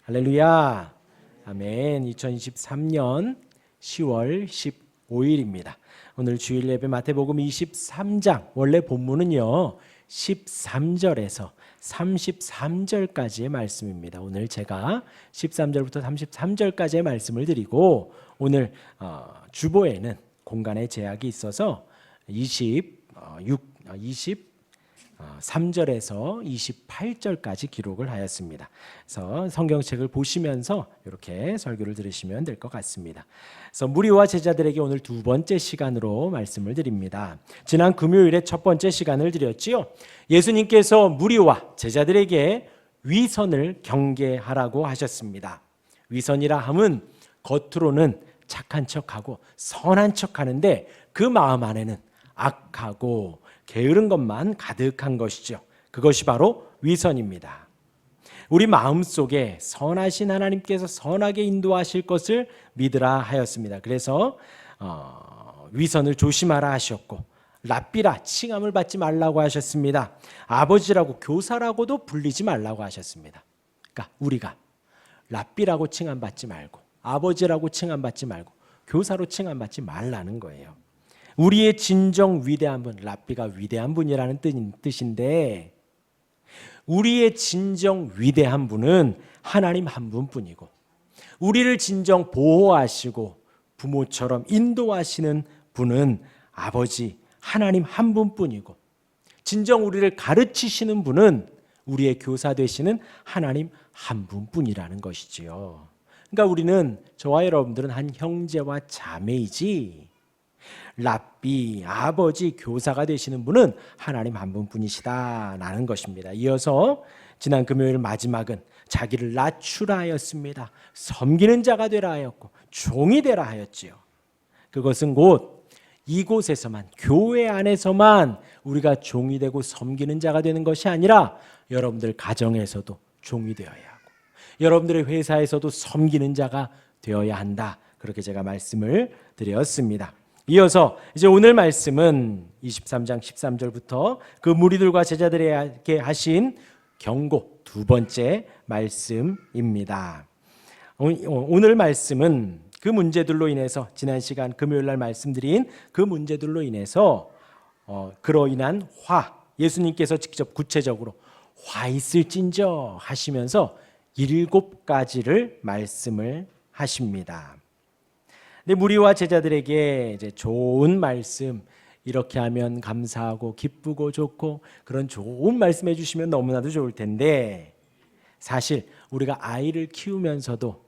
할렐루야. 아멘. 2023년 10월 15일입니다. 오늘 주일 예배 마태복음 23장, 원래 본문은요 13절에서 33절까지의 말씀입니다. 오늘 제가 13절부터 33절까지의 말씀을 드리고, 오늘 주보에는 공간의 제약이 있어서 23절에서 28절까지 기록을 하였습니다. 그래서 성경책을 보시면서 이렇게 설교를 들으시면 될 것 같습니다. 그래서 무리와 제자들에게 오늘 두 번째 시간으로 말씀을 드립니다. 지난 금요일에 첫 번째 시간을 드렸지요. 예수님께서 무리와 제자들에게 위선을 경계하라고 하셨습니다. 위선이라 함은 겉으로는 착한 척하고 선한 척하는데 그 마음 안에는 악하고 게으른 것만 가득한 것이죠. 그것이 바로 위선입니다. 우리 마음속에 선하신 하나님께서 선하게 인도하실 것을 믿으라 하였습니다. 그래서 위선을 조심하라 하셨고, 랍비라 칭함을 받지 말라고 하셨습니다. 아버지라고 교사라고도 불리지 말라고 하셨습니다. 그러니까 우리가 랍비라고 칭함 받지 말고, 아버지라고 칭함 받지 말고, 교사로 칭함 받지 말라는 거예요. 우리의 진정 위대한 분, 랍비가 위대한 분이라는 뜻인데, 우리의 진정 위대한 분은 하나님 한 분뿐이고, 우리를 진정 보호하시고 부모처럼 인도하시는 분은 아버지 하나님 한 분뿐이고, 진정 우리를 가르치시는 분은 우리의 교사 되시는 하나님 한 분뿐이라는 것이지요. 그러니까 우리는, 저와 여러분들은 한 형제와 자매이지, 랍비, 아버지, 교사가 되시는 분은 하나님 한 분뿐이시다라는 것입니다. 이어서 지난 금요일 마지막은 자기를 낮추라 하였습니다. 섬기는 자가 되라 하였고 종이 되라 하였지요. 그것은 곧 이곳에서만, 교회 안에서만 우리가 종이 되고 섬기는 자가 되는 것이 아니라 여러분들 가정에서도 종이 되어야 하고, 여러분들의 회사에서도 섬기는 자가 되어야 한다. 그렇게 제가 말씀을 드렸습니다. 이어서 이제 오늘 말씀은 23장 13절부터 그 무리들과 제자들에게 하신 경고 두 번째 말씀입니다. 오늘 말씀은 그 문제들로 인해서, 지난 시간 금요일 날 말씀드린 그 문제들로 인해서 그로 인한 예수님께서 직접 구체적으로 화 있을진저 하시면서 7가지를 말씀을 하십니다. 근데 무리와 제자들에게 이제 좋은 말씀, 이렇게 하면 감사하고 기쁘고 좋고 그런 좋은 말씀 해주시면 너무나도 좋을 텐데, 사실 우리가 아이를 키우면서도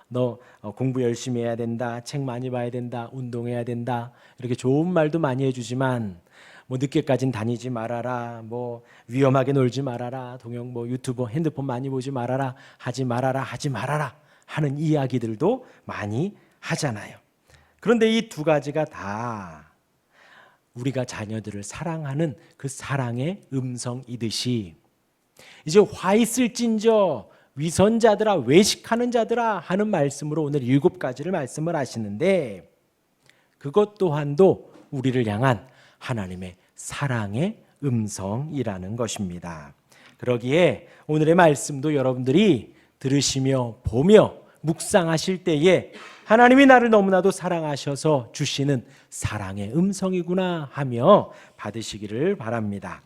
너 공부 열심히 해야 된다, 책 많이 봐야 된다, 운동해야 된다, 이렇게 좋은 말도 많이 해주지만, 뭐 늦게까진 다니지 말아라, 뭐 위험하게 놀지 말아라, 동영 유튜브 핸드폰 많이 보지 말아라, 하지 말아라 하는 이야기들도 많이 하잖아요. 그런데 이 두 가지가 다 우리가 자녀들을 사랑하는 그 사랑의 음성이듯이, 이제 화 있을진저 위선자들아, 외식하는 자들아 하는 말씀으로 오늘 7가지를 말씀을 하시는데, 그것 또한도 우리를 향한 하나님의 사랑의 음성이라는 것입니다. 그러기에 오늘의 말씀도 여러분들이 들으시며 보며 묵상하실 때에 하나님이 나를 너무나도 사랑하셔서 주시는 사랑의 음성이구나 하며 받으시기를 바랍니다.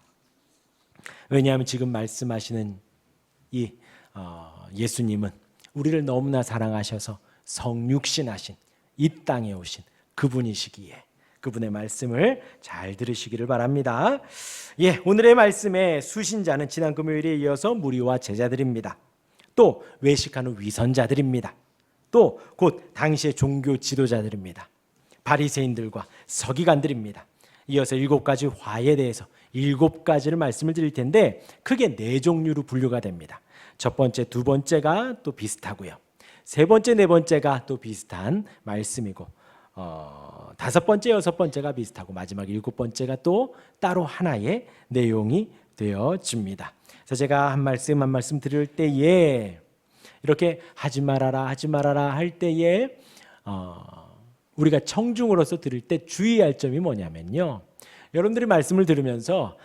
왜냐하면 지금 말씀하시는 이 예수님은 우리를 너무나 사랑하셔서 성육신하신, 이 땅에 오신 그분이시기에 그분의 말씀을 잘 들으시기를 바랍니다. 오늘의 말씀의 수신자는 지난 금요일에 이어서 무리와 제자들입니다. 또 외식하는 위선자들입니다. 또 곧 당시의 종교 지도자들입니다. 바리새인들과 서기관들입니다. 이어서 7가지 화에 대해서 7가지를 말씀을 드릴 텐데, 크게 4종류로 분류가 됩니다. 첫 번째, 두 번째가 또 비슷하고요, 세 번째, 네 번째가 또 비슷한 말씀이고, 다섯 번째, 여섯 번째가 비슷하고, 마지막 7번째가 또 따로 하나의 내용이 되어집니다. 그래서 제가 한 말씀 한 말씀 드릴 때에 이렇게 하지 말아라 할 때에 우리가 청중으로서 들을 때 주의할 점이 뭐냐면요, 여러분들이 말씀을 들으면서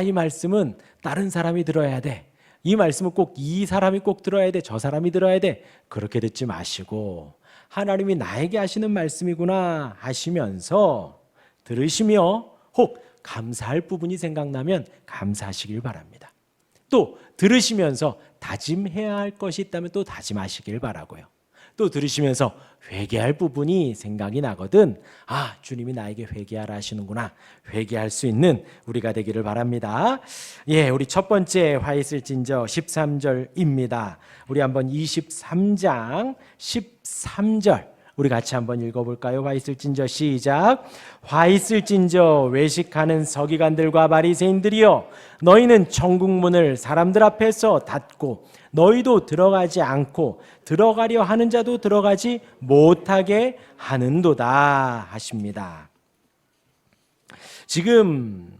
이 말씀은 다른 사람이 들어야 돼, 이 말씀은 꼭 이 사람이 꼭 들어야 돼, 저 사람이 들어야 돼, 그렇게 듣지 마시고 하나님이 나에게 하시는 말씀이구나 하시면서 들으시며 혹 감사할 부분이 생각나면 감사하시길 바랍니다. 또 들으시면서 다짐해야 할 것이 있다면 또 다짐하시길 바라고요. 또 들으시면서 회개할 부분이 생각이 나거든, 아, 주님이 나에게 회개하라 하시는구나, 회개할 수 있는 우리가 되기를 바랍니다. 예, 우리 첫 번째 화 있을진저 13절입니다. 우리 한번 23장 13절 우리 같이 한번 읽어볼까요? 화 있을진저 시작. 화 있을진저 외식하는 서기관들과 바리새인들이여, 너희는 천국 문을 사람들 앞에서 닫고 너희도 들어가지 않고 들어가려 하는 자도 들어가지 못하게 하는도다 하십니다. 지금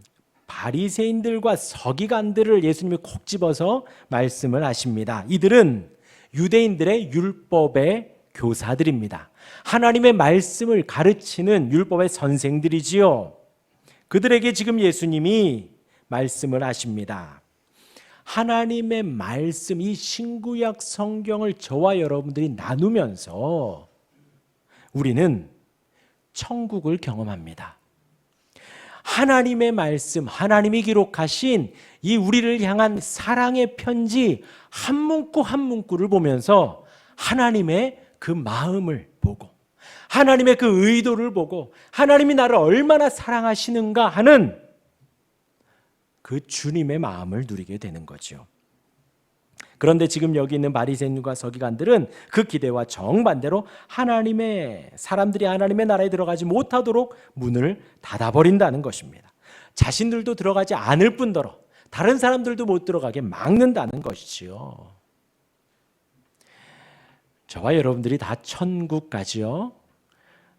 바리새인들과 서기관들을 예수님이 콕 집어서 말씀을 하십니다. 이들은 유대인들의 율법의 교사들입니다. 하나님의 말씀을 가르치는 율법의 선생들이지요. 그들에게 지금 예수님이 말씀을 하십니다. 하나님의 말씀, 이 신구약 성경을 저와 여러분들이 나누면서 우리는 천국을 경험합니다. 하나님의 말씀, 하나님이 기록하신 이 우리를 향한 사랑의 편지 한 문구 한 문구를 보면서 하나님의 그 마음을 보고 하나님의 그 의도를 보고 하나님이 나를 얼마나 사랑하시는가 하는 그 주님의 마음을 누리게 되는 거죠. 그런데 지금 여기 있는 바리새인과 서기관들은 그 기대와 정반대로 하나님의 사람들이 하나님의 나라에 들어가지 못하도록 문을 닫아버린다는 것입니다. 자신들도 들어가지 않을 뿐더러 다른 사람들도 못 들어가게 막는다는 것이지요. 저와 여러분들이 다 천국 가지요.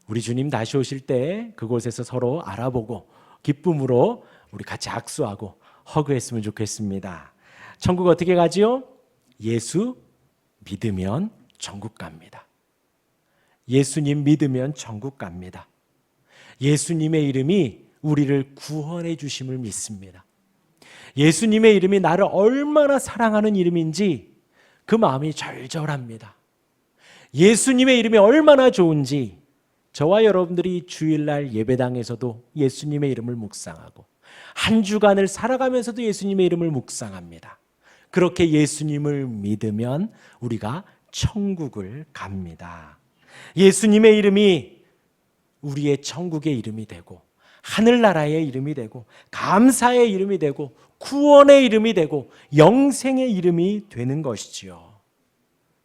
우리 주님 다시 오실 때 그곳에서 서로 알아보고 기쁨으로 우리 같이 악수하고 허그했으면 좋겠습니다. 천국 어떻게 가지요? 예수 믿으면 천국 갑니다. 예수님 믿으면 천국 갑니다. 예수님의 이름이 우리를 구원해 주심을 믿습니다. 예수님의 이름이 나를 얼마나 사랑하는 이름인지 그 마음이 절절합니다. 예수님의 이름이 얼마나 좋은지 저와 여러분들이 주일날 예배당에서도 예수님의 이름을 묵상하고 한 주간을 살아가면서도 예수님의 이름을 묵상합니다. 그렇게 예수님을 믿으면 우리가 천국을 갑니다. 예수님의 이름이 우리의 천국의 이름이 되고 하늘나라의 이름이 되고 감사의 이름이 되고 구원의 이름이 되고 영생의 이름이 되는 것이지요.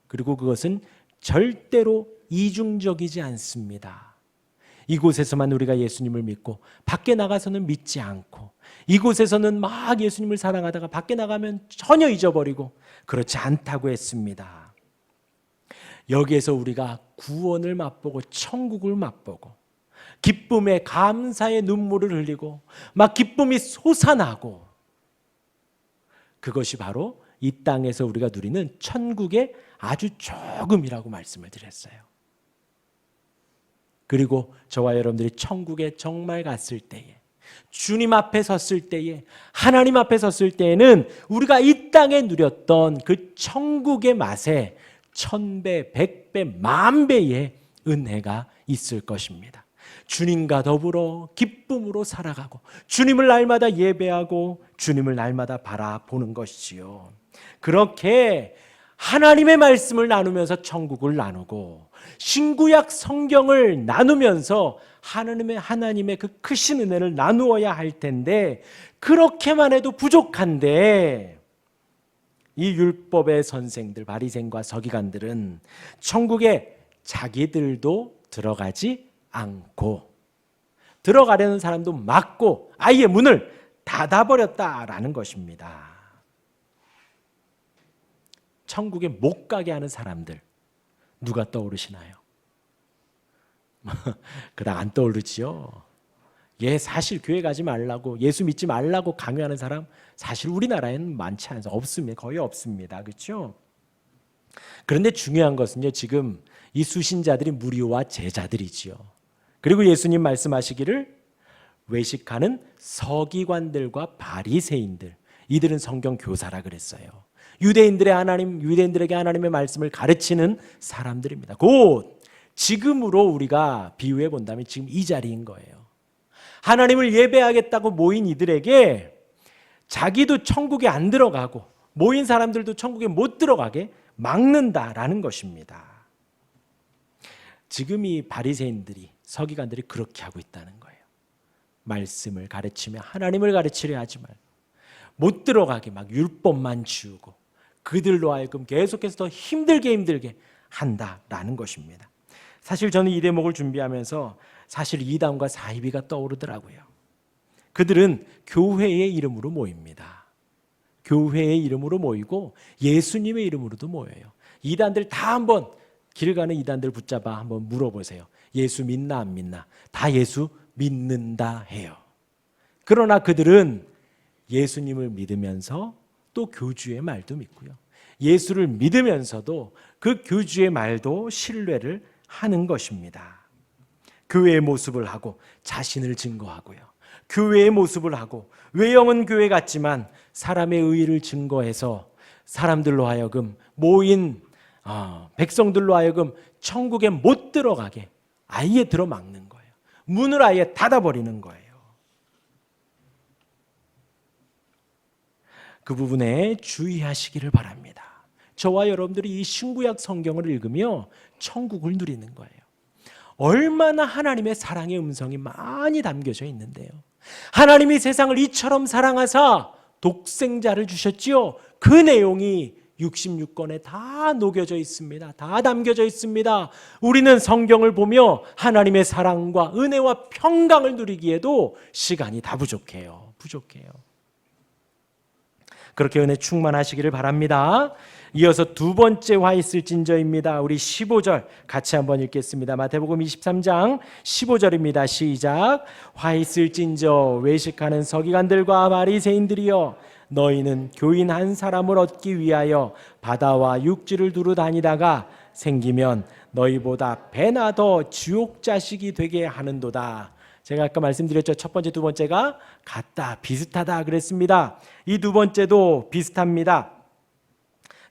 그리고 그것은 절대로 이중적이지 않습니다. 이곳에서만 우리가 예수님을 믿고 밖에 나가서는 믿지 않고 이곳에서는 막 예수님을 사랑하다가 밖에 나가면 전혀 잊어버리고 그렇지 않다고 했습니다. 여기에서 우리가 구원을 맛보고 천국을 맛보고 기쁨의 감사의 눈물을 흘리고 막 기쁨이 솟아나고 그것이 바로 이 땅에서 우리가 누리는 천국의 아주 조금이라고 말씀을 드렸어요. 그리고 저와 여러분들이 천국에 정말 갔을 때에 주님 앞에 섰을 때에 하나님 앞에 섰을 때에는 우리가 이 땅에 누렸던 그 천국의 맛에 1000배, 100배, 만배의 은혜가 있을 것입니다. 주님과 더불어 기쁨으로 살아가고 주님을 날마다 예배하고 주님을 날마다 바라보는 것이지요. 그렇게 하나님의 말씀을 나누면서 천국을 나누고 신구약 성경을 나누면서 하나님의 그 크신 은혜를 나누어야 할 텐데 그렇게만 해도 부족한데 이 율법의 선생들 바리새인과 서기관들은 천국에 자기들도 들어가지 않고 들어가려는 사람도 막고 아예 문을 닫아버렸다라는 것입니다. 천국에 못 가게 하는 사람들 누가 떠오르시나요? 그닥 안 떠오르지요. 사실 교회 가지 말라고 예수 믿지 말라고 강요하는 사람 사실 우리나라에는 많지 않아서 없습니다. 거의 없습니다. 그렇죠? 그런데 중요한 것은요. 지금 이 수신자들이 무리와 제자들이지요. 그리고 예수님 말씀하시기를 외식하는 서기관들과 바리새인들 이들은 성경 교사라 그랬어요. 유대인들에게 하나님의 말씀을 가르치는 사람들입니다. 곧 지금으로 우리가 비유해 본다면 지금 이 자리인 거예요. 하나님을 예배하겠다고 모인 이들에게 자기도 천국에 안 들어가고 모인 사람들도 천국에 못 들어가게 막는다라는 것입니다. 지금 이 바리새인들이, 서기관들이 그렇게 하고 있다는 거예요. 말씀을 가르치며 하나님을 가르치려 하지 말고 못 들어가게 막 율법만 지우고 그들로 하여금 계속해서 더 힘들게 한다라는 것입니다. 사실 저는 이 대목을 준비하면서 사실 이단과 사이비가 떠오르더라고요. 그들은 교회의 이름으로 모입니다. 교회의 이름으로 모이고 예수님의 이름으로도 모여요. 이단들 다 한번 길 가는 이단들 붙잡아 한번 물어보세요. 예수 믿나 안 믿나? 다 예수 믿는다 해요. 그러나 그들은 예수님을 믿으면서 또 교주의 말도 믿고요. 예수를 믿으면서도 그 교주의 말도 신뢰를 하는 것입니다. 교회의 모습을 하고 자신을 증거하고요. 교회의 모습을 하고 외형은 교회 같지만 사람의 의의를 증거해서 사람들로 하여금 모인 백성들로 하여금 천국에 못 들어가게 아예 들어막는 거예요. 문을 아예 닫아버리는 거예요. 그 부분에 주의하시기를 바랍니다. 저와 여러분들이 이 신구약 성경을 읽으며 천국을 누리는 거예요. 얼마나 하나님의 사랑의 음성이 많이 담겨져 있는데요. 하나님이 세상을 이처럼 사랑하사 독생자를 주셨지요. 그 내용이 66권에 다 녹여져 있습니다. 다 담겨져 있습니다. 우리는 성경을 보며 하나님의 사랑과 은혜와 평강을 누리기에도 시간이 다 부족해요. 그렇게 은혜 충만하시기를 바랍니다. 이어서 두 번째 화 있을진저입니다. 우리 15절 같이 한번 읽겠습니다. 마태복음 23장 15절입니다. 시작. 화 있을진저 외식하는 서기관들과 바리새인들이여 너희는 교인 한 사람을 얻기 위하여 바다와 육지를 두루 다니다가 생기면 너희보다 배나 더 지옥 자식이 되게 하는도다. 제가 아까 말씀드렸죠. 첫 번째, 두 번째가 같다, 비슷하다 그랬습니다. 이 두 번째도 비슷합니다.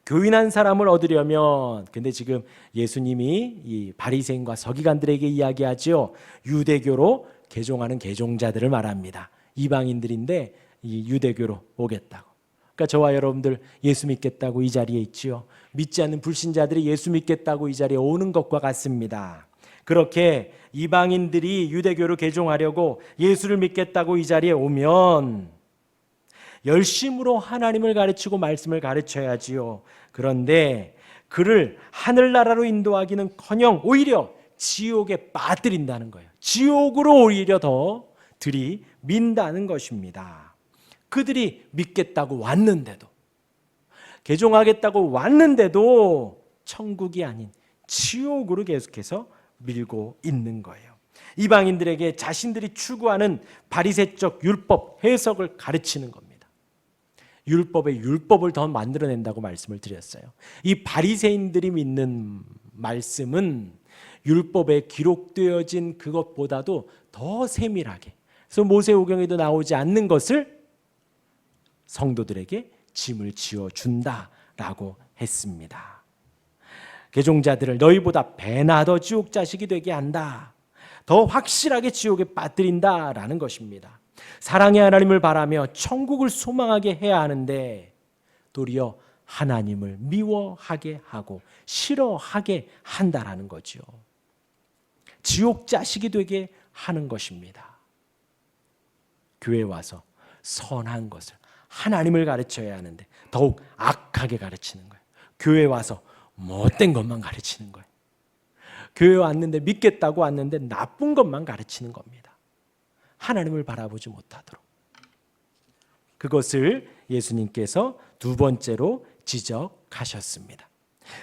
교인 한 사람을 얻으려면, 근데 지금 예수님이 이 바리새인과 서기관들에게 이야기하죠. 유대교로 개종하는 개종자들을 말합니다. 이방인들인데 이 유대교로 오겠다고. 그러니까 저와 여러분들 예수 믿겠다고 이 자리에 있지요. 믿지 않는 불신자들이 예수 믿겠다고 이 자리에 오는 것과 같습니다. 그렇게 이방인들이 유대교로 개종하려고 예수를 믿겠다고 이 자리에 오면 열심으로 하나님을 가르치고 말씀을 가르쳐야지요. 그런데 그를 하늘나라로 인도하기는커녕 오히려 지옥에 빠뜨린다는 거예요. 지옥으로 오히려 더 들이민다는 것입니다. 그들이 믿겠다고 왔는데도, 개종하겠다고 왔는데도 천국이 아닌 지옥으로 계속해서 밀고 있는 거예요. 이방인들에게 자신들이 추구하는 바리새적 율법 해석을 가르치는 겁니다. 율법의 율법을 더 만들어낸다고 말씀을 드렸어요. 이 바리새인들이 믿는 말씀은 율법에 기록되어진 그것보다도 더 세밀하게, 그래서 모세오경에도 나오지 않는 것을 성도들에게 짐을 지어준다라고 했습니다. 개종자들을 너희보다 배나 더 지옥 자식이 되게 한다. 더 확실하게 지옥에 빠뜨린다라는 것입니다. 사랑의 하나님을 바라며 천국을 소망하게 해야 하는데 도리어 하나님을 미워하게 하고 싫어하게 한다라는 거죠. 지옥 자식이 되게 하는 것입니다. 교회에 와서 선한 것을, 하나님을 가르쳐야 하는데 더욱 악하게 가르치는 거예요. 교회에 와서 못된 것만 가르치는 거예요. 교회 왔는데, 믿겠다고 왔는데 나쁜 것만 가르치는 겁니다. 하나님을 바라보지 못하도록. 그것을 예수님께서 두 번째로 지적하셨습니다.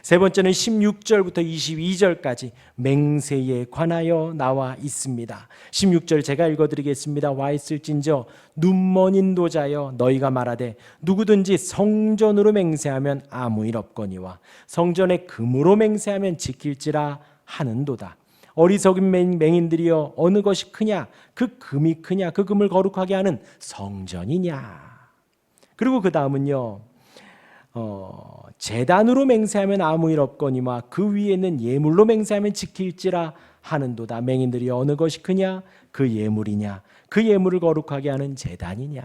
세 번째는 16절부터 22절까지 맹세에 관하여 나와 있습니다. 16절 제가 읽어드리겠습니다. 와 있을진저 눈먼 인도자여 너희가 말하되 누구든지 성전으로 맹세하면 아무 일 없거니와 성전에 금으로 맹세하면 지킬지라 하는도다. 어리석은 맹인들이여 어느 것이 크냐? 그 금이 크냐? 그 금을 거룩하게 하는 성전이냐? 그리고 그 다음은요, 제단으로 맹세하면 아무 일 없거니와 그 위에 있는 예물로 맹세하면 지킬지라 하는도다. 맹인들이 어느 것이 크냐? 그 예물이냐? 그 예물을 거룩하게 하는 제단이냐?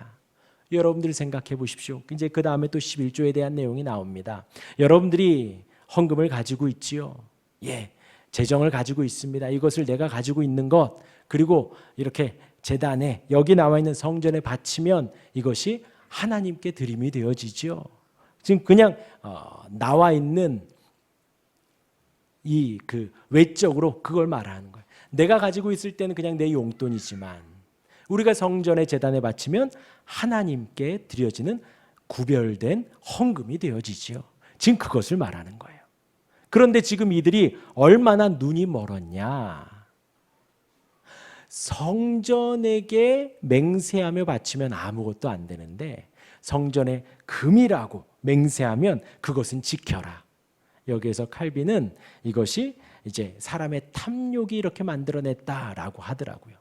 여러분들이 생각해 보십시오. 이제 그 다음에 또 11조에 대한 내용이 나옵니다. 여러분들이 헌금을 가지고 있지요. 예, 재정을 가지고 있습니다. 이것을 내가 가지고 있는 것, 그리고 이렇게 제단에 여기 나와 있는 성전에 바치면 이것이 하나님께 드림이 되어지지요. 지금 그냥 나와 있는 이 그 외적으로 그걸 말하는 거예요. 내가 가지고 있을 때는 그냥 내 용돈이지만 우리가 성전의 제단에 바치면 하나님께 드려지는 구별된 헌금이 되어지지요. 지금 그것을 말하는 거예요. 그런데 지금 이들이 얼마나 눈이 멀었냐? 성전에게 맹세하며 바치면 아무것도 안 되는데 성전에 금이라고 맹세하면 그것은 지켜라. 여기에서 칼빈은 이것이 이제 사람의 탐욕이 이렇게 만들어냈다라고 하더라고요.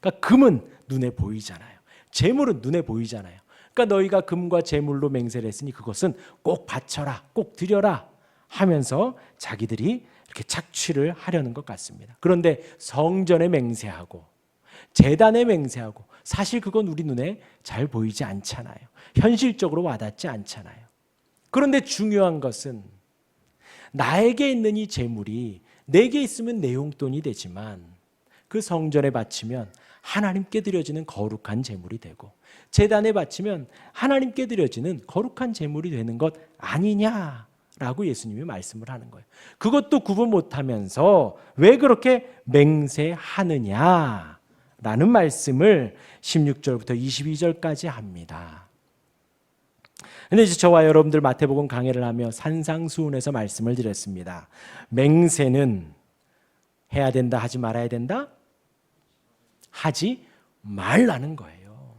그러니까 금은 눈에 보이잖아요. 재물은 눈에 보이잖아요. 그러니까 너희가 금과 재물로 맹세를 했으니 그것은 꼭 바쳐라, 꼭 드려라 하면서 자기들이 이렇게 착취를 하려는 것 같습니다. 그런데 성전에 맹세하고 제단에 맹세하고 사실 그건 우리 눈에 잘 보이지 않잖아요. 현실적으로 와닿지 않잖아요. 그런데 중요한 것은 나에게 있는 이 재물이 내게 있으면 내 용돈이 되지만 그 성전에 바치면 하나님께 드려지는 거룩한 재물이 되고 제단에 바치면 하나님께 드려지는 거룩한 재물이 되는 것 아니냐라고 예수님이 말씀을 하는 거예요. 그것도 구분 못하면서 왜 그렇게 맹세하느냐라는 말씀을 16절부터 22절까지 합니다. 근데 이제 저와 여러분들 마태복음 강해를 하며 산상수훈에서 말씀을 드렸습니다. 맹세는 해야 된다, 하지 말아야 된다? 하지 말라는 거예요.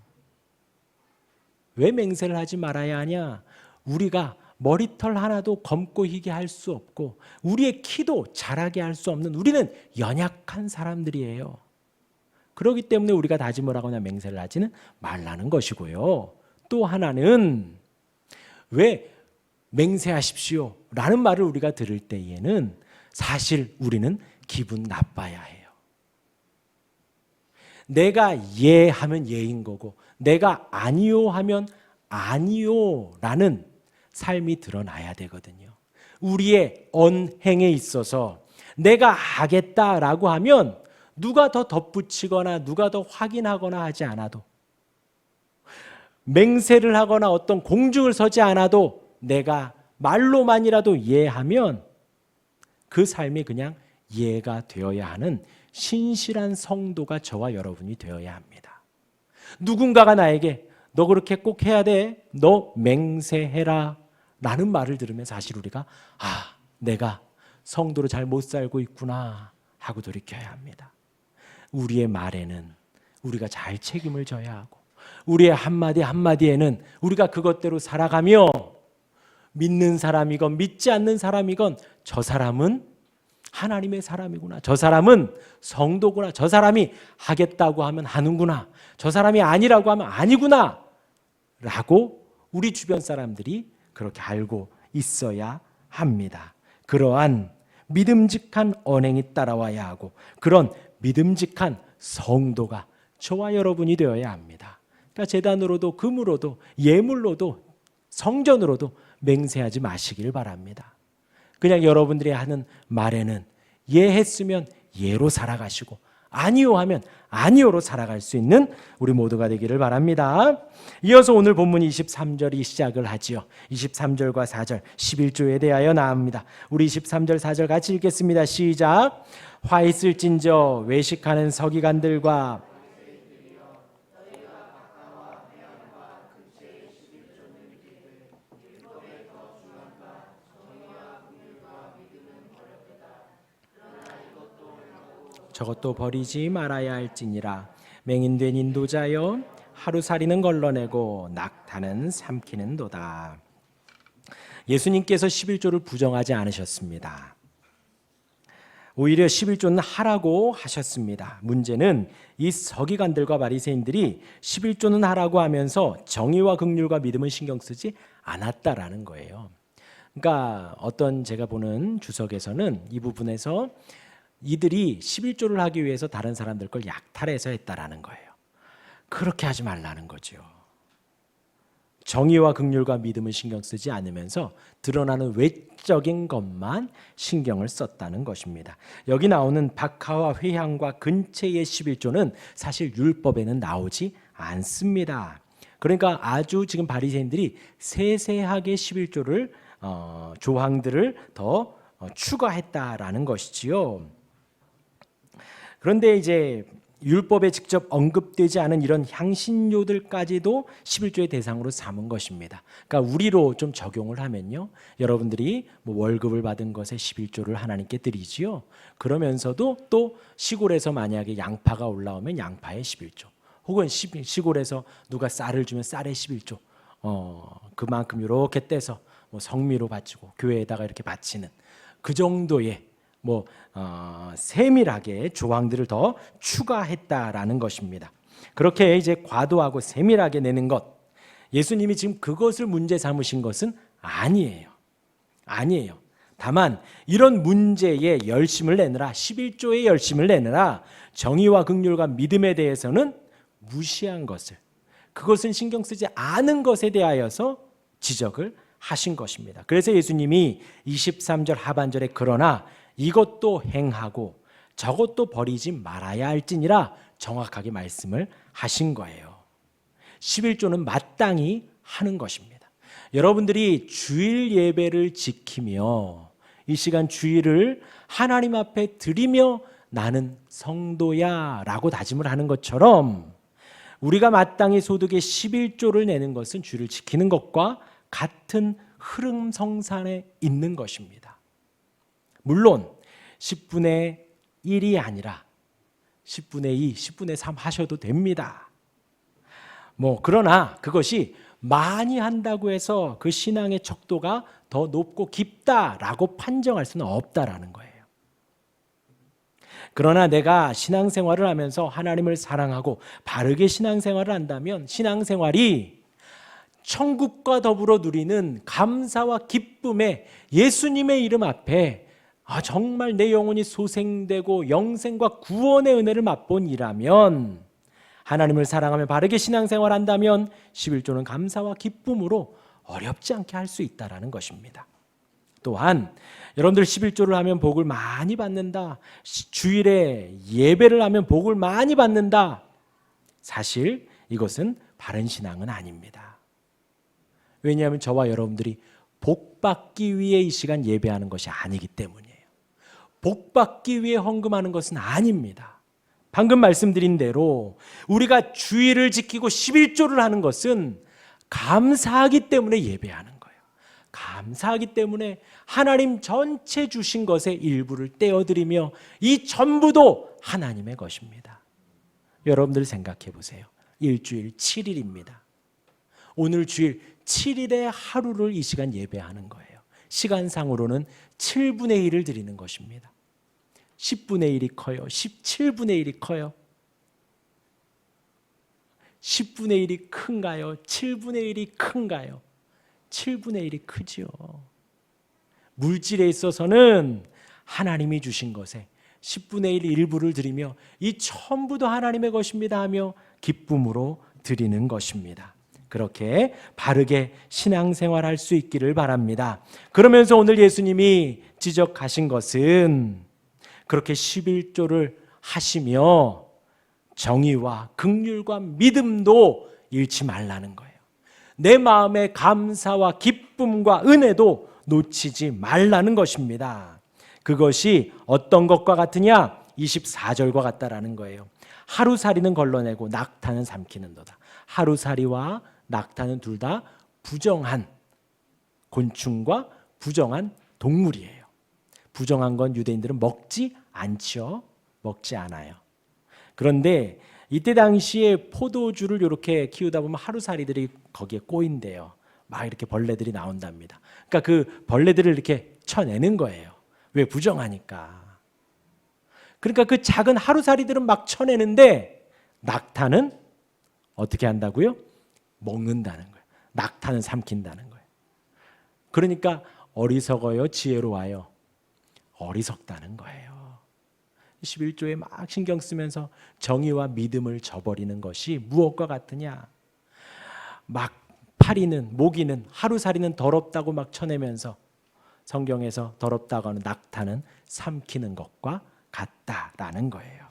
왜 맹세를 하지 말아야 하냐? 우리가 머리털 하나도 검고 희게 할 수 없고 우리의 키도 자라게 할 수 없는 우리는 연약한 사람들이에요. 그렇기 때문에 우리가 다짐을 하거나 맹세를 하지는 말라는 것이고요. 또 하나는 왜 맹세하십시오 라는 말을 우리가 들을 때에는 사실 우리는 기분 나빠야 해요. 내가 예 하면 예인 거고 내가 아니요 하면 아니요 라는 삶이 드러나야 되거든요. 우리의 언행에 있어서 내가 하겠다라고 하면 누가 더 덧붙이거나 누가 더 확인하거나 하지 않아도 맹세를 하거나 어떤 공중을 서지 않아도 내가 말로만이라도 예하면 그 삶이 그냥 예가 되어야 하는 신실한 성도가 저와 여러분이 되어야 합니다. 누군가가 나에게 너 그렇게 꼭 해야 돼. 너 맹세해라 라는 말을 들으면 사실 우리가 내가 성도로 잘 못 살고 있구나 하고 돌이켜야 합니다. 우리의 말에는 우리가 잘 책임을 져야 하고 우리의 한마디 한마디에는 우리가 그것대로 살아가며 믿는 사람이건 믿지 않는 사람이건 저 사람은 하나님의 사람이구나. 저 사람은 성도구나. 저 사람이 하겠다고 하면 하는구나. 저 사람이 아니라고 하면 아니구나. 라고 우리 주변 사람들이 그렇게 알고 있어야 합니다. 그러한 믿음직한 언행이 따라와야 하고 그런 믿음직한 성도가 저와 여러분이 되어야 합니다. 그러니까 제단으로도 금으로도 예물로도 성전으로도 맹세하지 마시길 바랍니다. 그냥 여러분들이 하는 말에는 예했으면 예로 살아가시고 아니요 하면 아니요로 살아갈 수 있는 우리 모두가 되기를 바랍니다. 이어서 오늘 본문 23절이 시작을 하지요. 23절과 4절 11조에 대하여 나옵니다. 우리 23절 4절 같이 읽겠습니다. 시작. 화 있을진저 외식하는 서기관들과 저것도 버리지 말아야 할지니라. 맹인된 인도자여 하루살이는 걸러내고 낙타는 삼키는도다. 예수님께서 11조를 부정하지 않으셨습니다. 오히려 11조는 하라고 하셨습니다. 문제는 이 서기관들과 바리새인들이 11조는 하라고 하면서 정의와 긍휼과 믿음은 신경 쓰지 않았다라는 거예요. 그러니까 어떤 제가 보는 주석에서는 이 부분에서 이들이 11조를 하기 위해서 다른 사람들 걸 약탈해서 했다라는 거예요. 그렇게 하지 말라는 거죠. 정의와 긍휼과 믿음은 신경 쓰지 않으면서 드러나는 외적인 것만 신경을 썼다는 것입니다. 여기 나오는 박하와 회향과 근체의 11조는 사실 율법에는 나오지 않습니다. 그러니까 아주 지금 바리새인들이 세세하게 11조를 조항들을 더 추가했다라는 것이지요. 그런데 이제 율법에 직접 언급되지 않은 이런 향신료들까지도 11조의 대상으로 삼은 것입니다. 그러니까 우리로 좀 적용을 하면요, 여러분들이 뭐 월급을 받은 것에 11조를 하나님께 드리지요. 그러면서도 또 시골에서 만약에 양파가 올라오면 양파에 11조, 혹은 시골에서 누가 쌀을 주면 쌀에 11조, 그만큼 이렇게 떼서 뭐 성미로 바치고 교회에다가 이렇게 바치는 그 정도의 세밀하게 조항들을 더 추가했다라는 것입니다. 그렇게 이제 과도하고 세밀하게 내는 것, 예수님이 지금 그것을 문제 삼으신 것은 아니에요. 다만 이런 문제에 열심을 내느라, 11조에 열심을 내느라 정의와 긍휼과 믿음에 대해서는 무시한 것을, 그것은 신경 쓰지 않은 것에 대하여서 지적을 하신 것입니다. 그래서 예수님이 23절 하반절에 그러나 이것도 행하고 저것도 버리지 말아야 할지니라 정확하게 말씀을 하신 거예요. 11조는 마땅히 하는 것입니다. 여러분들이 주일 예배를 지키며 이 시간 주일을 하나님 앞에 드리며 나는 성도야 라고 다짐을 하는 것처럼 우리가 마땅히 소득의 11조를 내는 것은 주를 지키는 것과 같은 흐름성산에 있는 것입니다. 물론 10분의 1이 아니라 10분의 2, 10분의 3 하셔도 됩니다. 그러나 그것이 많이 한다고 해서 그 신앙의 척도가 더 높고 깊다라고 판정할 수는 없다라는 거예요. 그러나 내가 신앙생활을 하면서 하나님을 사랑하고 바르게 신앙생활을 한다면 신앙생활이 천국과 더불어 누리는 감사와 기쁨에 예수님의 이름 앞에 정말 내 영혼이 소생되고 영생과 구원의 은혜를 맛본 이라면, 하나님을 사랑하며 바르게 신앙생활을 한다면 11조는 감사와 기쁨으로 어렵지 않게 할 수 있다는 것입니다. 또한 여러분들 11조를 하면 복을 많이 받는다, 주일에 예배를 하면 복을 많이 받는다, 사실 이것은 바른 신앙은 아닙니다. 왜냐하면 저와 여러분들이 복 받기 위해 이 시간 예배하는 것이 아니기 때문이에요. 복 받기 위해 헌금하는 것은 아닙니다. 방금 말씀드린 대로 우리가 주일을 지키고 11조를 하는 것은 감사하기 때문에 예배하는 거예요. 감사하기 때문에 하나님 전체 주신 것의 일부를 떼어드리며 이 전부도 하나님의 것입니다. 여러분들 생각해 보세요. 일주일 7일입니다. 오늘 주일 7일의 하루를 이 시간 예배하는 거예요. 시간상으로는 7분의 1을 드리는 것입니다. 10분의 1이 커요? 17분의 1이 커요? 10분의 1이 큰가요? 7분의 1이 큰가요? 7분의 1이 크지요. 물질에 있어서는 하나님이 주신 것에 10분의 1 일부를 드리며 이 전부도 하나님의 것입니다 하며 기쁨으로 드리는 것입니다. 그렇게 바르게 신앙생활할 수 있기를 바랍니다. 그러면서 오늘 예수님이 지적하신 것은 그렇게 11조를 하시며 정의와 긍휼과 믿음도 잃지 말라는 거예요. 내 마음의 감사와 기쁨과 은혜도 놓치지 말라는 것입니다. 그것이 어떤 것과 같으냐? 24절과 같다라는 거예요. 하루살이는 걸러내고 낙타는 삼키는도다. 하루살이와 낙타는 둘 다 부정한 곤충과 부정한 동물이에요. 부정한 건 유대인들은 먹지 않죠. 먹지 않아요. 그런데 이때 당시에 포도주를 이렇게 키우다 보면 하루살이들이 거기에 꼬인대요. 막 이렇게 벌레들이 나온답니다. 그러니까 그 벌레들을 이렇게 쳐내는 거예요. 왜? 부정하니까. 그러니까 그 작은 하루살이들은 막 쳐내는데 낙타는 어떻게 한다고요? 먹는다는 거예요. 낙타는 삼킨다는 거예요. 그러니까 어리석어요, 지혜로워요? 어리석다는 거예요. 11조에 막 신경 쓰면서 정의와 믿음을 저버리는 것이 무엇과 같으냐? 막 파리는, 모기는, 하루살이는 더럽다고 막 쳐내면서 성경에서 더럽다고 하는 낙타는 삼키는 것과 같다라는 거예요.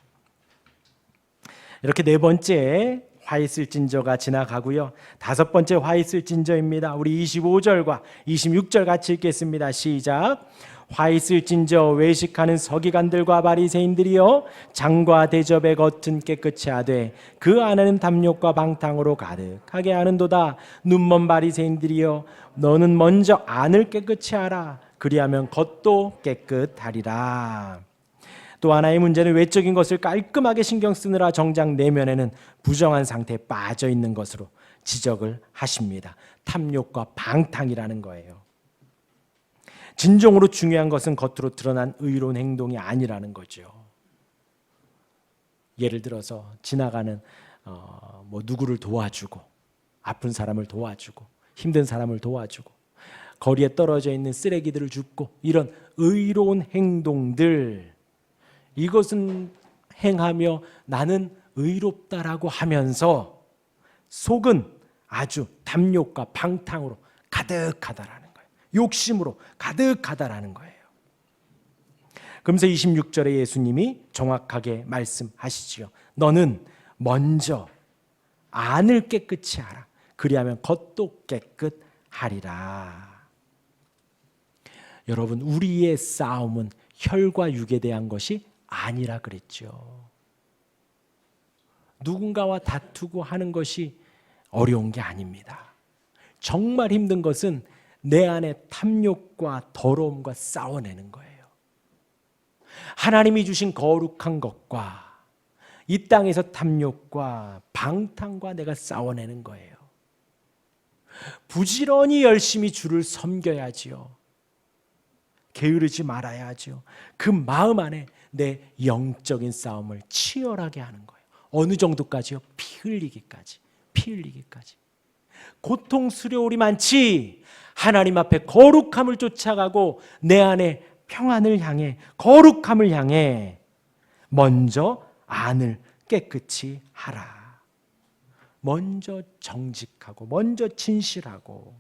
이렇게 네 번째 화 있을 징조가 지나가고요. 다섯 번째 화 있을 징조입니다. 우리 25절과 26절 같이 읽겠습니다. 시작. 화 있을 징조 외식하는 서기관들과 바리새인들이여 장과 대접의 겉은 깨끗이 하되 그 안에는 탐욕과 방탕으로 가득하게 하는도다. 눈먼 바리새인들이여 너는 먼저 안을 깨끗이 하라. 그리하면 겉도 깨끗하리라. 또 하나의 문제는 외적인 것을 깔끔하게 신경 쓰느라 정작 내면에는 부정한 상태에 빠져 있는 것으로 지적을 하십니다. 탐욕과 방탕이라는 거예요. 진정으로 중요한 것은 겉으로 드러난 의로운 행동이 아니라는 거죠. 예를 들어서 지나가는 누구를 도와주고, 아픈 사람을 도와주고, 힘든 사람을 도와주고, 거리에 떨어져 있는 쓰레기들을 줍고, 이런 의로운 행동들, 이것은 행하며 나는 의롭다라고 하면서 속은 아주 탐욕과 방탕으로 가득하다라는 거예요. 욕심으로 가득하다라는 거예요. 그러면서 26절에 예수님이 정확하게 말씀하시지요. 너는 먼저 안을 깨끗이 하라. 그리하면 겉도 깨끗하리라. 여러분, 우리의 싸움은 혈과 육에 대한 것이 아니라 그랬죠. 누군가와 다투고 하는 것이 어려운 게 아닙니다. 정말 힘든 것은 내 안에 탐욕과 더러움과 싸워내는 거예요. 하나님이 주신 거룩한 것과 이 땅에서 탐욕과 방탕과 내가 싸워내는 거예요. 부지런히 열심히 주를 섬겨야지요. 게으르지 말아야죠. 그 마음 안에 내 영적인 싸움을 치열하게 하는 거예요. 어느 정도까지요? 피 흘리기까지. 피 흘리기까지. 고통스러울이 많지 하나님 앞에 거룩함을 쫓아가고 내 안에 평안을 향해, 거룩함을 향해 먼저 안을 깨끗이 하라. 먼저 정직하고 먼저 진실하고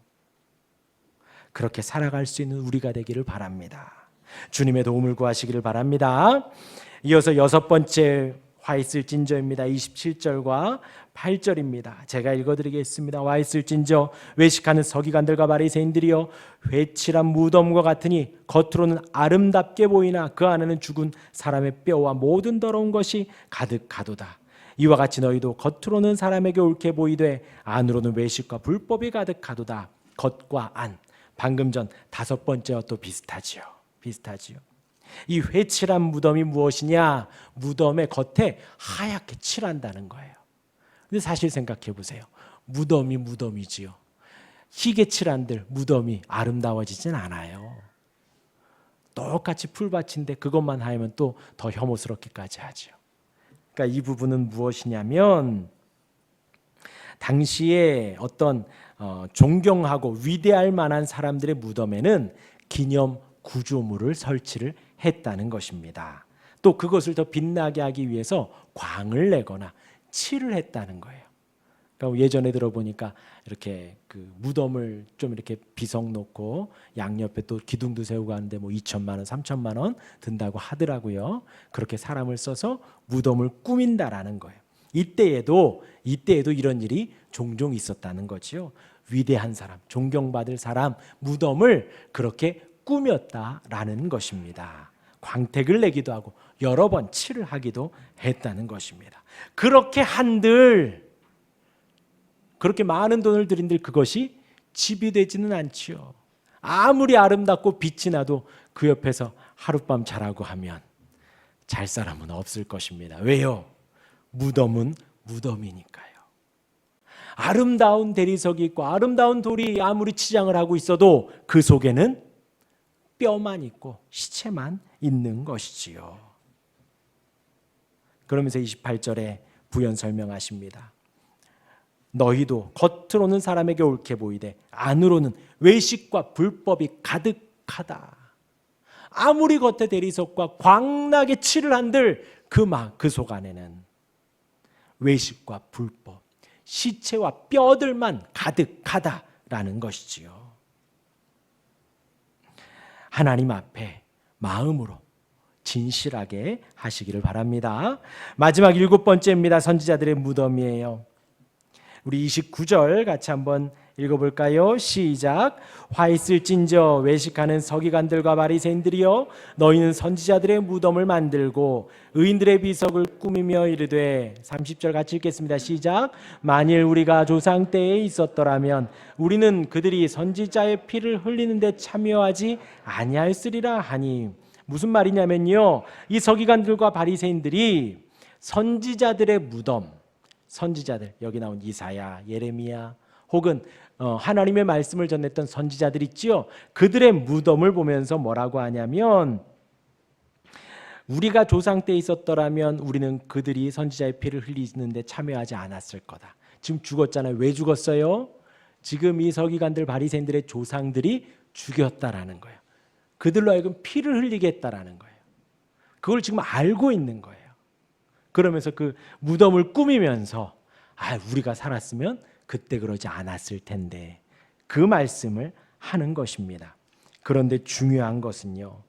그렇게 살아갈 수 있는 우리가 되기를 바랍니다. 주님의 도움을 구하시기를 바랍니다. 이어서 여섯 번째 화 있을 징조입니다. 27절과 8절입니다. 제가 읽어드리겠습니다. 화 있을 징조 외식하는 서기관들과 바리새인들이여 회칠한 무덤과 같으니 겉으로는 아름답게 보이나 그 안에는 죽은 사람의 뼈와 모든 더러운 것이 가득하도다. 이와 같이 너희도 겉으로는 사람에게 옳게 보이되 안으로는 외식과 불법이 가득하도다. 겉과 안. 방금 전 다섯 번째와 또 비슷하지요. 이 회칠한 무덤이 무엇이냐? 무덤의 겉에 하얗게 칠한다는 거예요. 근데 사실 생각해 보세요. 무덤이 무덤이지요. 희게 칠한들 무덤이 아름다워지진 않아요. 똑같이 풀밭인데 그것만 하면 또 더 혐오스럽기까지 하죠. 그러니까 이 부분은 무엇이냐면 당시에 어떤 존경하고 위대할 만한 사람들의 무덤에는 기념 구조물을 설치를 했다는 것입니다. 또 그것을 더 빛나게 하기 위해서 광을 내거나 칠을 했다는 거예요. 그러니까 예전에 들어보니까 이렇게 그 무덤을 좀 이렇게 비석 놓고 양옆에 또 기둥도 세우고 하는데 뭐 2천만 원, 3천만 원 든다고 하더라고요. 그렇게 사람을 써서 무덤을 꾸민다라는 거예요. 이때에도 이런 일이 종종 있었다는 거지요. 위대한 사람, 존경받을 사람 무덤을 그렇게 꾸몄다라는 것입니다. 광택을 내기도 하고 여러 번 칠을 하기도 했다는 것입니다. 그렇게 한들 그렇게 많은 돈을 들인들 그것이 집이 되지는 않지요. 아무리 아름답고 빛이 나도 그 옆에서 하룻밤 자라고 하면 잘 사람은 없을 것입니다. 왜요? 무덤은 무덤이니까요. 아름다운 대리석이 있고 아름다운 돌이 아무리 치장을 하고 있어도 그 속에는 뼈만 있고 시체만 있는 것이지요. 그러면서 28절에 부연 설명하십니다. 너희도 겉으로는 사람에게 옳게 보이되 안으로는 외식과 불법이 가득하다. 아무리 겉에 대리석과 광나게 칠을 한들 그 속 안에는 외식과 불법, 시체와 뼈들만 가득하다라는 것이지요. 하나님 앞에 마음으로 진실하게 하시기를 바랍니다. 마지막 7번째입니다. 선지자들의 무덤이에요. 우리 29절 같이 한번 읽어볼까요? 시작. 화 있을진저 외식하는 서기관들과 바리새인들이여 너희는 선지자들의 무덤을 만들고 의인들의 비석을 꾸미며 이르되 30절 같이 읽겠습니다. 시작. 만일 우리가 조상 때에 있었더라면 우리는 그들이 선지자의 피를 흘리는 데 참여하지 아니하였으리라 하니 무슨 말이냐면요. 이 서기관들과 바리새인들이 선지자들의 무덤, 선지자들 여기 나온 이사야, 예레미야 혹은 하나님의 말씀을 전했던 선지자들 있지요. 그들의 무덤을 보면서 뭐라고 하냐면 우리가 조상 때 있었더라면 우리는 그들이 선지자의 피를 흘리는데 참여하지 않았을 거다. 지금 죽었잖아요. 왜 죽었어요? 지금 이 서기관들 바리새인들의 조상들이 죽였다라는 거예요. 그들로 하여금 피를 흘리게 했다라는 거예요. 그걸 지금 알고 있는 거예요. 그러면서 그 무덤을 꾸미면서 우리가 살았으면 그때 그러지 않았을 텐데 그 말씀을 하는 것입니다. 그런데 중요한 것은요.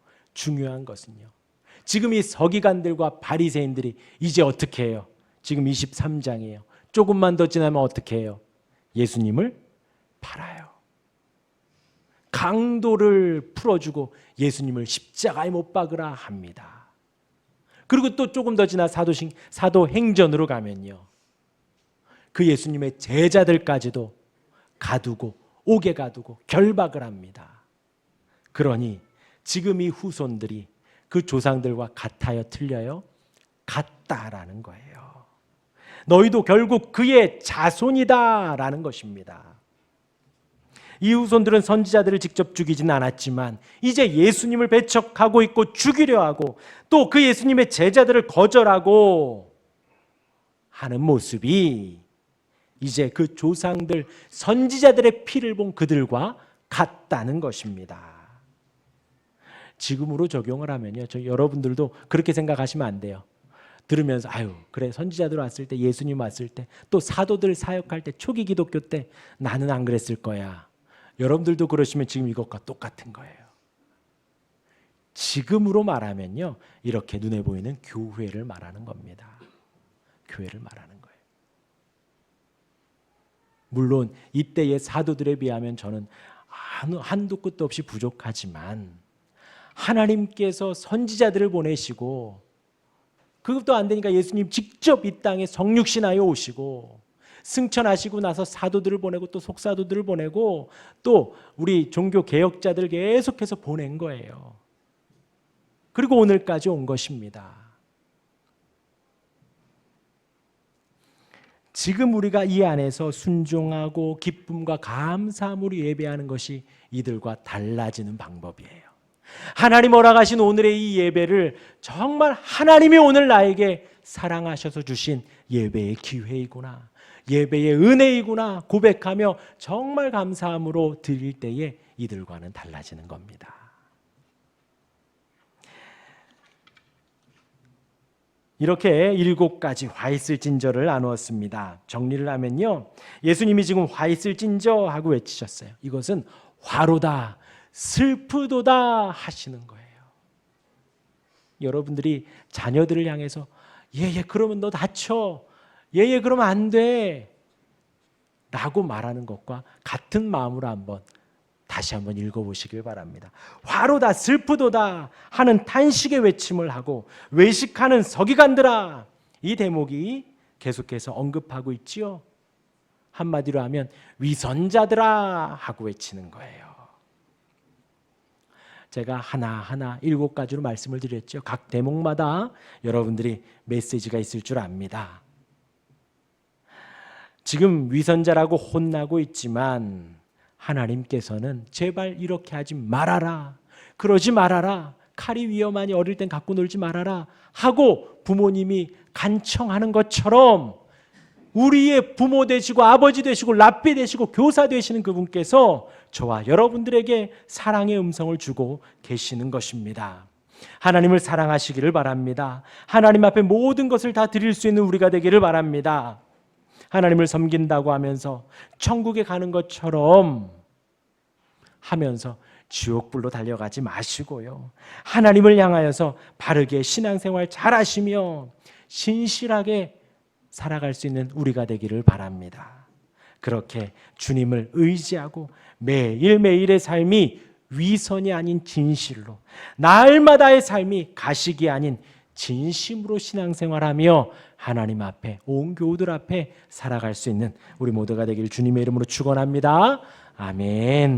지금 이 서기관들과 바리새인들이 이제 어떻게 해요? 지금 23장이에요. 조금만 더 지나면 어떻게 해요? 예수님을 팔아요. 강도를 풀어주고 예수님을 십자가에 못 박으라 합니다. 그리고 또 조금 더 지나 사도행전으로 가면요. 그 예수님의 제자들까지도 가두고 옥에 가두고 결박을 합니다. 그러니 지금 이 후손들이 그 조상들과 같아요? 틀려요? 같다라는 거예요. 너희도 결국 그의 자손이다라는 것입니다. 이 후손들은 선지자들을 직접 죽이진 않았지만 이제 예수님을 배척하고 있고 죽이려 하고 또 그 예수님의 제자들을 거절하고 하는 모습이 이제 그 조상들 선지자들의 피를 본 그들과 같다는 것입니다. 지금으로 적용을 하면요. 여러분들도 그렇게 생각하시면 안 돼요. 들으면서 그래 선지자들 왔을 때 예수님 왔을 때 또 사도들 사역할 때 초기 기독교 때 나는 안 그랬을 거야. 여러분들도 그러시면 지금 이것과 똑같은 거예요. 지금으로 말하면요. 이렇게 눈에 보이는 교회를 말하는 겁니다. 교회를 말하는 거예요. 물론 이때의 사도들에 비하면 저는 한도 끝도 없이 부족하지만 하나님께서 선지자들을 보내시고 그것도 안 되니까 예수님 직접 이 땅에 성육신하여 오시고 승천하시고 나서 사도들을 보내고 또 속사도들을 보내고 또 우리 종교 개혁자들 계속해서 보낸 거예요. 그리고 오늘까지 온 것입니다. 지금 우리가 이 안에서 순종하고 기쁨과 감사함으로 예배하는 것이 이들과 달라지는 방법이에요. 하나님 허락하신 오늘의 이 예배를 정말 하나님이 오늘 나에게 사랑하셔서 주신 예배의 기회이구나, 예배의 은혜이구나 고백하며 정말 감사함으로 드릴 때에 이들과는 달라지는 겁니다. 이렇게 7가지 화 있을 진저를 나누었습니다. 정리를 하면요. 예수님이 지금 화 있을 진저 하고 외치셨어요. 이것은 화로다, 슬프도다 하시는 거예요. 여러분들이 자녀들을 향해서 얘 그러면 너 다쳐. 얘 그러면 안 돼. 라고 말하는 것과 같은 마음으로 다시 한번 읽어보시길 바랍니다. 화로다 슬프도다 하는 탄식의 외침을 하고 외식하는 서기관들아, 이 대목이 계속해서 언급하고 있지요. 한마디로 하면 위선자들아 하고 외치는 거예요. 제가 하나하나 7가지로 말씀을 드렸죠. 각 대목마다 여러분들이 메시지가 있을 줄 압니다. 지금 위선자라고 혼나고 있지만 하나님께서는 제발 이렇게 하지 말아라, 그러지 말아라, 칼이 위험하니 어릴 땐 갖고 놀지 말아라 하고 부모님이 간청하는 것처럼 우리의 부모 되시고 아버지 되시고 랍비 되시고 교사 되시는 그분께서 저와 여러분들에게 사랑의 음성을 주고 계시는 것입니다. 하나님을 사랑하시기를 바랍니다. 하나님 앞에 모든 것을 다 드릴 수 있는 우리가 되기를 바랍니다. 하나님을 섬긴다고 하면서 천국에 가는 것처럼 하면서 지옥불로 달려가지 마시고요. 하나님을 향하여서 바르게 신앙생활 잘하시며 신실하게 살아갈 수 있는 우리가 되기를 바랍니다. 그렇게 주님을 의지하고 매일매일의 삶이 위선이 아닌 진실로, 날마다의 삶이 가식이 아닌 진심으로 신앙생활하며 하나님 앞에, 온 교우들 앞에 살아갈 수 있는 우리 모두가 되길 주님의 이름으로 축원합니다. 아멘.